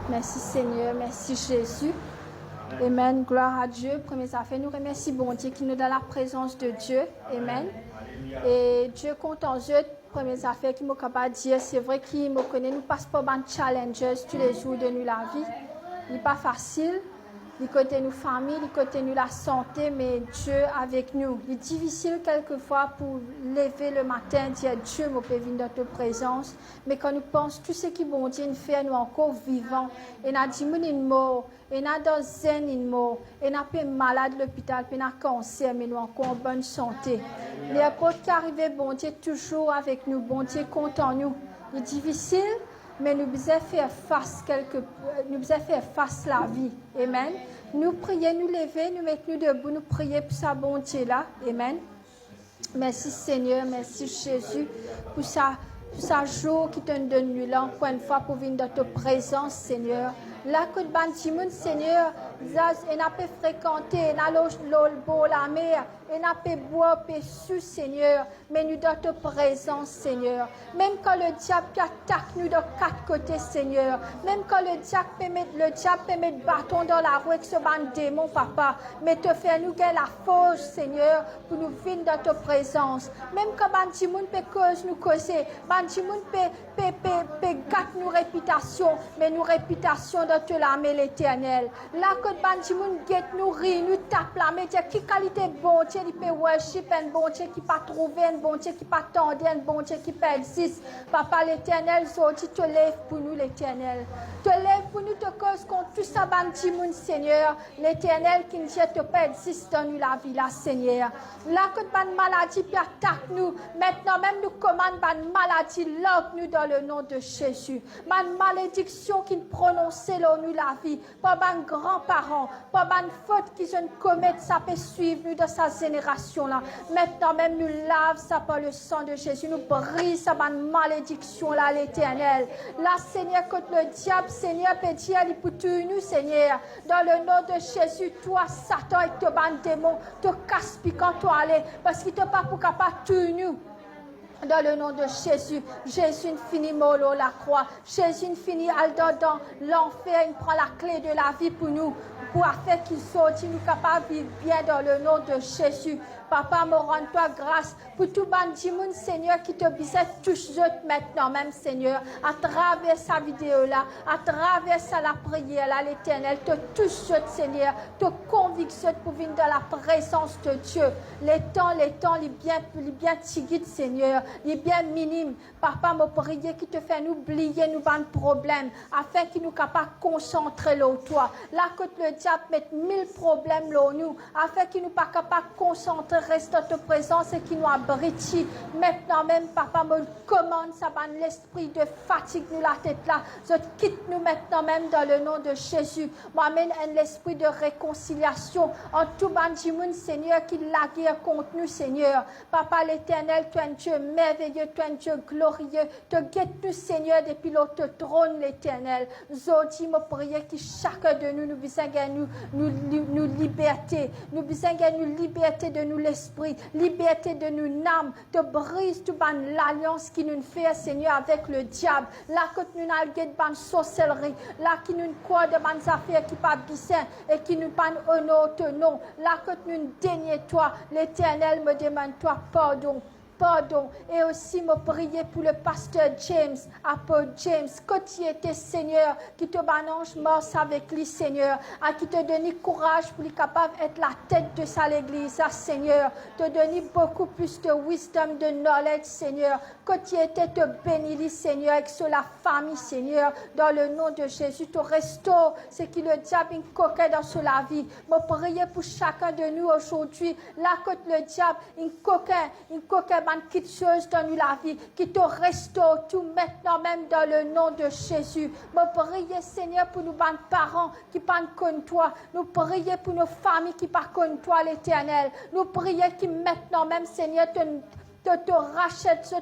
Merci Seigneur, merci Jésus. Amen. Gloire à Dieu. Première affaire, nous remercions bon Dieu qui nous donne la présence de Dieu. Amen. Et Dieu compte en Dieu. Première affaire qui m'a capable de dire, c'est vrai qu'il me connaît, nous passons par des challenges tous les jours de nous la vie. Il n'est pas facile. Il côté nous famille, il côté nous la santé, mais Dieu avec nous. Il est difficile quelquefois pour lever le matin, dire Dieu, mon pévin dans ta présence. Mais quand nous pensons tout ce qui bon Dieu nous fait, nous encore vivants. Et nous dit une mort, et nous dans zen une mort, et nous pas malade à l'hôpital, puis nous cancer, mais nous encore en bonne santé. Les apôtres qui arrivent, bon Dieu toujours avec nous, bon Dieu compte en nous. Il est difficile. Mais nous devons faire face à la vie. Amen. Nous prions, nous lever, nous mettre nous debout, nous prier pour sa bonté là. Amen. Merci Seigneur, merci Jésus pour sa jour qui te donne nous là encore une fois pour venir dans ta présence Seigneur. Là que le Seigneur, et n'a pas fréquenté, n'a l'eau la mer, et n'a pas boire, su Seigneur, mais nous dans ta présence Seigneur. Même quand le diable attaque nous de quatre côtés Seigneur, même quand le diable peut mettre bâton dans la roue avec ce ban démon Papa, mais te faire nous gagner la force Seigneur pour nous venir dans ta présence. Même quand Bandimoun peut cause nous causer, Bandimoun peut gâter nos réputations, mais nos réputations dans te l'armée l'éternel. Là que Bandimoun guette nous rit, nous tape la mais qui qualité bon Dieu il peut worship un bon Dieu qui pas trouver un bon Dieu qui pas tendre un bon Dieu qui pas existe. Papa l'éternel tu te lèves pour nous l'éternel. Te lève pour nous te cause contre tout ça Bandimoun Seigneur. L'éternel qui ne te pas existe dans nous la vie là Seigneur. Là que ban maladie puis attaque nous. Maintenant même nous commande ban maladie lock nous dans le nom de Jésus. Man malédiction qui prononçait là nous la vie. Pas ban grands-parents, pas ban faute qui se commettent ça peut suivre nous dans sa génération là. Maintenant même nous lave ça par le sang de Jésus. Nous brise ça ban malédiction là l'éternel. Là Seigneur contre le diable Seigneur peut dire il pour tuer nous Seigneur. Dans le nom de Jésus toi Satan et te ban démon te casse piquant toi aller parce qu'il te pas pour capable tuer nous. Dans le nom de Jésus, Jésus finit molo la croix. Jésus finit al dans l'enfer. Il prend la clé de la vie pour nous. Pour faire qu'il sorte, nous capables de vivre bien dans le nom de Jésus. Papa, me rends-toi grâce pour tout bandimoun, Seigneur, qui te bisette touche maintenant même, Seigneur, à travers sa vidéo là, à travers la prière là, l'Éternel, te touche, Seigneur, te convict pour venir dans la présence de Dieu. Les temps, les bien tiguides, Seigneur, les bien minimes. Papa, me prier qui te fait nous oublier nous ban problèmes, afin qu'il nous capable de concentrer là toi. Là que le diable met 1000 problèmes là nous, afin qu'il nous pas capable de concentrer reste dans ta présence et qui nous abrite. Maintenant même, Papa, me commande ça, l'esprit de fatigue, nous la tête là. Je quitte nous maintenant même dans le nom de Jésus. M'amène un esprit de réconciliation en tout bandimoun, Seigneur, qui la guerre contre nous, Seigneur. Papa l'éternel, tu es un Dieu merveilleux, tu es un Dieu glorieux. Te guette nous, Seigneur, depuis l'autre trône, l'éternel. Zodi, me prier que chacun de nous puisse gagner nous liberté. Nous puisse gagner nous liberté de nous l'esprit, liberté de nous âme, te brise tout ban l'alliance qui nous fait, Seigneur, avec le diable. Là que nous n'alguons ban sorcellerie, là qui nous croit de ban affaires qui pas bissin et qui nous ban honneur te nom. Là que nous dénions toi, l'Éternel me demande toi pardon. Pardon, et aussi me prier pour le pasteur James, apôtre James, que tu étais Seigneur, qui te banange mort avec lui, Seigneur, à qui te donne courage pour lui capable d'être la tête de sa l'église, Seigneur, te donne beaucoup plus de wisdom, de knowledge, Seigneur, que tu étais te bénis, Seigneur, avec sur la famille, Seigneur, dans le nom de Jésus, te restaure ce qui le diable coquet dans sur la vie. Me prier pour chacun de nous aujourd'hui, là que le diable coquet quelque chose dans nous la vie, qui te restaure tout maintenant même dans le nom de Jésus. Me prier, Seigneur, pour nos parents qui ne connaissent toi. Nous prier pour nos familles qui ne connaissent toi, l'Éternel. Nous prier qui maintenant même, Seigneur, te rachète,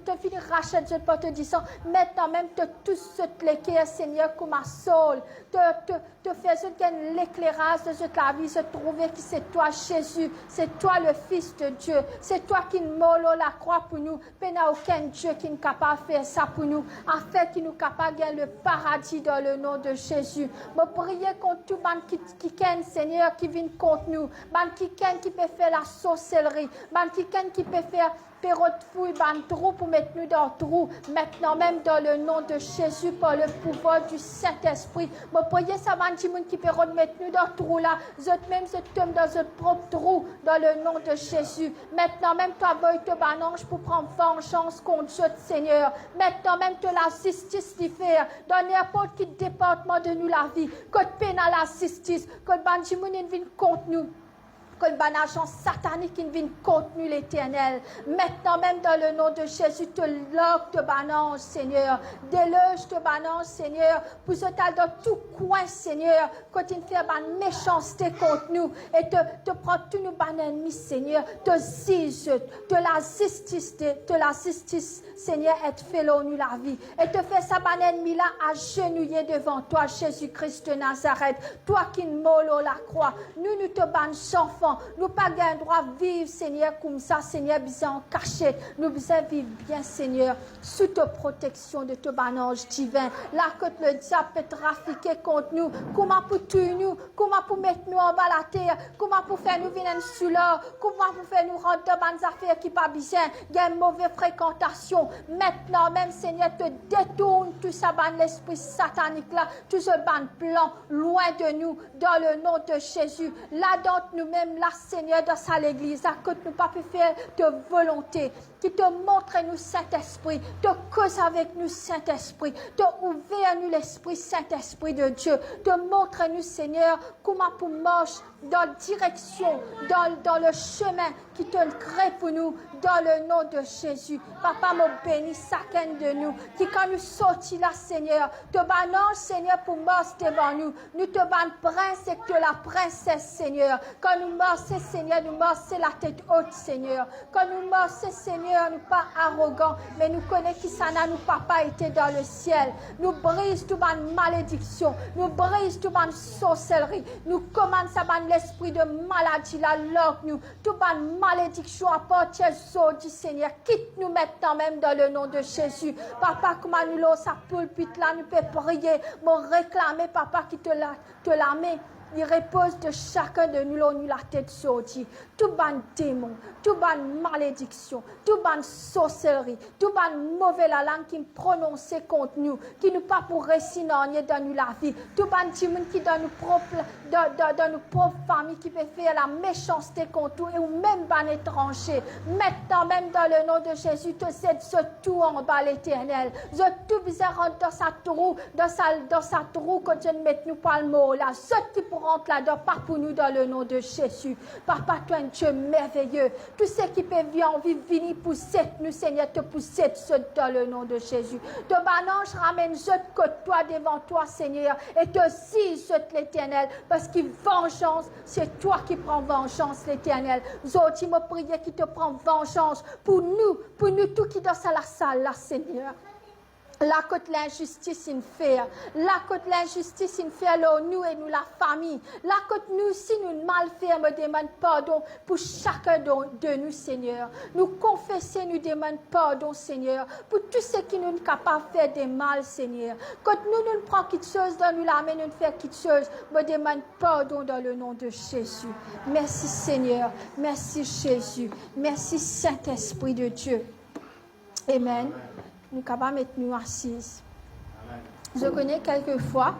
te finir rachète, pas te disant, maintenant même, te tous ce l'éclair, Seigneur, comme ma soul, te faire ce l'éclairage de cette la vie, se trouver que c'est toi, Jésus, c'est toi le Fils de Dieu, c'est toi qui nous molo la croix pour nous, mais il n'y a aucun Dieu qui n'est capable de faire ça pour nous, afin qu'il nous capable de gagner le paradis dans le nom de Jésus. Je prie contre tout le monde qui ken, Seigneur, qui vient contre nous, qui peut faire la sorcellerie, qui peut faire de fouille, trou pour mettre nous dans le trou. Maintenant même dans le nom de Jésus, par le pouvoir du Saint-Esprit. Je prie ça, qui peut mettre nous dans le trou là. Vous même se tombe dans votre propre trou dans le nom de Jésus. Maintenant même toi, boy, te banange pour prendre vengeance contre Dieu, Seigneur. Maintenant même te la justice d'y faire dans n'importe quel département de nous la vie. Que peine à la justice, que banjimoun vienne contre nous. Que le agent satanique qui vient contre nous, l'Éternel. Maintenant même dans le nom de Jésus, te loque te banange, Seigneur. Déloge te banange, Seigneur. Pour ce temps dans tout coin, Seigneur. Quand il fait une méchanceté contre nous. Et te prend tous nos ennemis, Seigneur. Te zige, de la justice, Seigneur, et te fait nous la vie. Et te fait sa ennemi là agenouiller devant toi, Jésus-Christ de Nazareth. Toi qui nous mollo la croix. Nous te bannons enfants. Nous pas gain droit vivre, Seigneur, comme ça, Seigneur, bien en cachette. Nous besoin vivre bien, Seigneur, sous ta protection de ton ange divin. Là, que le diable peut trafiquer contre nous. Comment pour tuer nous? Comment pour mettre nous en bas la terre? Comment pour faire nous venir sous l'or? Comment pour faire nous rentrer dans des affaires qui pas bien? Il y a une mauvaise fréquentation. Maintenant, même, Seigneur, te détourne tout ça, l'esprit satanique là, tout ce ban plan, loin de nous, dans le nom de Jésus. Là, dans nous-mêmes, là, Seigneur, dans sa l'église, là, que nous pas pu faire de volonté, qui te montre nous Saint-Esprit, te cause avec nous Saint-Esprit, te ouvert nous l'Esprit Saint-Esprit de Dieu, te montre nous, Seigneur, comment pour marcher dans la direction, dans le chemin qui te crée pour nous, dans le nom de Jésus. Papa, me bénis chacun de nous, qui quand nous sortis là, Seigneur, te banons, Seigneur, pour marcher devant nous. Nous te ban prince et que la princesse, Seigneur. Quand nous marchons, Seigneur, nous marchons la tête haute, Seigneur. Quand nous marchons, Seigneur, nous pas arrogants, mais nous connaissons qui ça n'a nous papa été dans le ciel. Nous brise toute malédiction, nous brise toute sorcellerie, nous commande ça l'esprit de maladie, la loque nous, toute malédiction à partir du Seigneur, quitte nous maintenant même dans le nom de Jésus. Papa, comment nous l'avons sa pulpite là, nous pouvons prier, me réclamer, papa, qui te la met. Il repose de chacun de nous, la tête sortie. Tout ban démon, tout ban malédiction, tout ban sorcellerie, tout ban mauvais la langue qui me prononçait contre nous, qui nous pas pour réciter dans nous la vie. Tout ban timon qui dans nos propres familles qui peut faire la méchanceté contre nous, et ou même ban étranger. Maintenant, même dans le nom de Jésus, te cède ce tout en bas l'Éternel. Je tout bizarre rentre dans sa trou, dans sa trou, quand je ne mets nous pas le mot là. Ce qui rentre là-dedans, pas pour nous dans le nom de Jésus. Papa, toi, un Dieu merveilleux. Tout ce qui peut venir pousser nous, Seigneur, te pousser dans le nom de Jésus. De banange, ramène je que toi devant toi, Seigneur, et te sise l'Éternel, parce que vengeance, c'est toi qui prends vengeance, l'Éternel. Zoti, me prier qui te prend vengeance pour nous tous qui dans la salle, là, Seigneur. La côte l'injustice in faire, la côte l'injustice in faire nous et nous la famille, la côte nous si nous mal faire me demande pardon pour chacun de nous, Seigneur. Nous confesser, nous demande pardon, Seigneur, pour tout ce qui nous est capable de faire des mal, Seigneur. Quand nous prenons quelque chose dans nous la main, nous faire quelque chose, me demande pardon dans le nom de Jésus. Merci, Seigneur. Merci, Jésus. Merci, Saint-Esprit de Dieu. Amen. Nous sommes capables de mettre nous assises. Je connais quelquefois,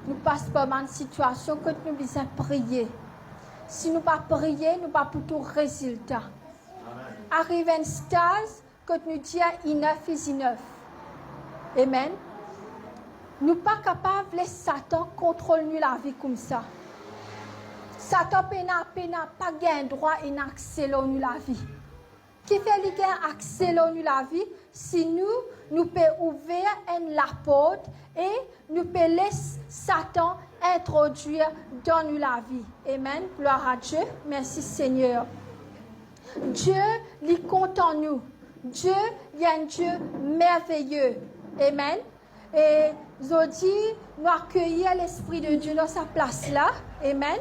nous passons par une situation que nous devons prier. Si nous ne pas prier, nous pas pour tout résultat. Arrive un stade que nous disons enough is enough. Amen. Nous ne sommes pas capables de laisser Satan contrôler la vie comme ça. Satan n'a pas gain droit et n'a accès à la vie. Qui fait qu'il a accès à la vie, si nous pouvons ouvrir la porte et nous pouvons laisser Satan introduire dans nous la vie. Amen. Gloire à Dieu. Merci Seigneur. Dieu, il compte en nous. Dieu, il y a un Dieu merveilleux. Amen. Et Zodi, nous accueillir l'Esprit de Dieu dans sa place là. Amen.